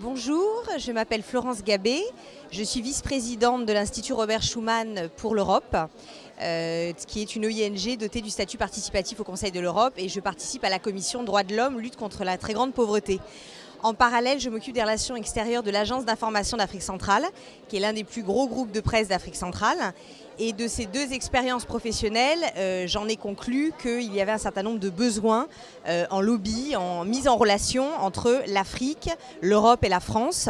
Bonjour, je m'appelle Florence Gabé, je suis vice-présidente de l'Institut Robert Schuman pour l'Europe, qui est une ONG dotée du statut participatif au Conseil de l'Europe, et je participe à la commission droits de l'homme, lutte contre la très grande pauvreté. En parallèle, je m'occupe des relations extérieures de l'Agence d'information d'Afrique centrale, qui est l'un des plus gros groupes de presse d'Afrique centrale. Et de ces deux expériences professionnelles, j'en ai conclu qu'il y avait un certain nombre de besoins en lobby, en mise en relation entre l'Afrique, l'Europe et la France,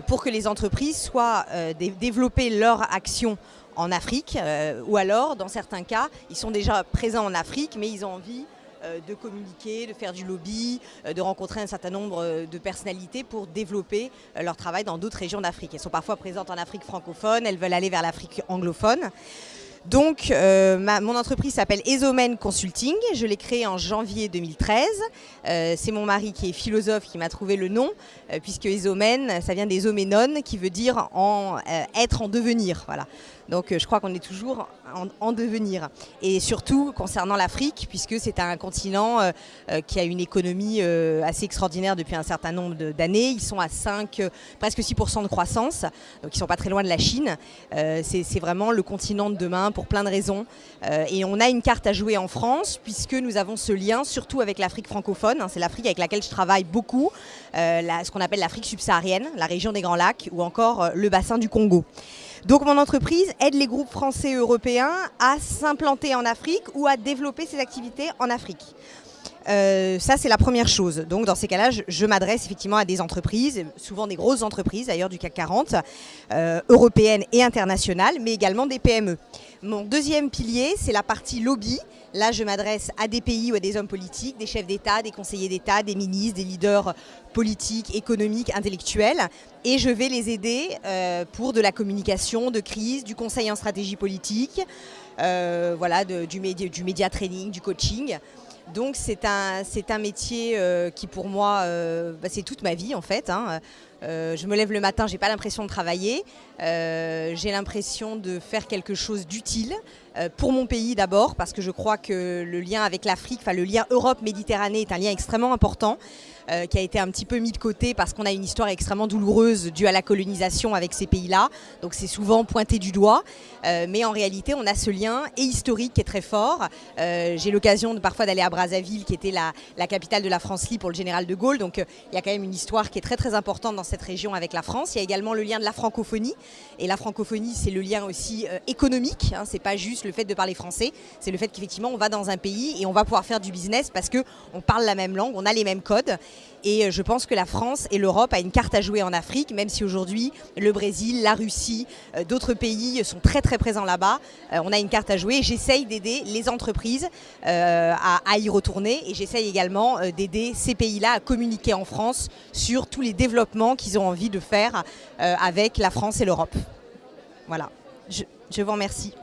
pour que les entreprises soient développer leur action en Afrique, ou alors, dans certains cas, ils sont déjà présents en Afrique, mais ils ont envie de communiquer, de faire du lobby, de rencontrer un certain nombre de personnalités pour développer leur travail dans d'autres régions d'Afrique. Elles sont parfois présentes en Afrique francophone, elles veulent aller vers l'Afrique anglophone. Donc mon entreprise s'appelle Ezomen Consulting, je l'ai créée en janvier 2013. C'est mon mari qui est philosophe qui m'a trouvé le nom, puisque Ezomen, ça vient des Oménones, qui veut dire être en devenir. Voilà. Donc je crois qu'on est toujours en devenir. Et surtout concernant l'Afrique, puisque c'est un continent qui a une économie assez extraordinaire depuis un certain nombre d'années. Ils sont à presque 6% de croissance, donc ils ne sont pas très loin de la Chine. C'est vraiment le continent de demain pour plein de raisons. Et on a une carte à jouer en France, puisque nous avons ce lien, surtout avec l'Afrique francophone. C'est l'Afrique avec laquelle je travaille beaucoup, ce qu'on appelle l'Afrique subsaharienne, la région des Grands Lacs, ou encore le bassin du Congo. Donc mon entreprise aide les groupes français et européens à s'implanter en Afrique ou à développer ses activités en Afrique. Ça, c'est la première chose. Donc dans ces cas-là, je m'adresse effectivement à des entreprises, souvent des grosses entreprises d'ailleurs du CAC 40, européennes et internationales, mais également des PME. Mon deuxième pilier, c'est la partie lobby. Là, je m'adresse à des pays ou à des hommes politiques, des chefs d'État, des conseillers d'État, des ministres, des leaders politiques, économiques, intellectuels. Et je vais les aider pour de la communication, de crise, du conseil en stratégie politique, voilà, du média training, du coaching. Donc c'est un métier qui pour moi, c'est toute ma vie en fait. Je me lève le matin, j'ai pas l'impression de travailler, j'ai l'impression de faire quelque chose d'utile pour mon pays d'abord, parce que je crois que le lien avec l'Afrique, enfin le lien Europe-Méditerranée est un lien extrêmement important, qui a été un petit peu mis de côté parce qu'on a une histoire extrêmement douloureuse due à la colonisation avec ces pays-là, donc c'est souvent pointé du doigt, mais en réalité on a ce lien et historique qui est très fort. J'ai l'occasion parfois d'aller à Brazzaville, qui était la capitale de la France libre pour le général de Gaulle, donc il y a quand même une histoire qui est très très importante dans cette région avec la France. Il y a également le lien de la francophonie, et la francophonie c'est le lien aussi économique, c'est pas juste le fait de parler français, c'est le fait qu'effectivement on va dans un pays et on va pouvoir faire du business parce qu'on parle la même langue, on a les mêmes codes. Et je pense que la France et l'Europe a une carte à jouer en Afrique, même si aujourd'hui le Brésil, la Russie, d'autres pays sont très très présents là-bas. On a une carte à jouer. J'essaye d'aider les entreprises à y retourner, et j'essaye également d'aider ces pays-là à communiquer en France sur tous les développements qu'ils ont envie de faire avec la France et l'Europe. Voilà, je vous remercie.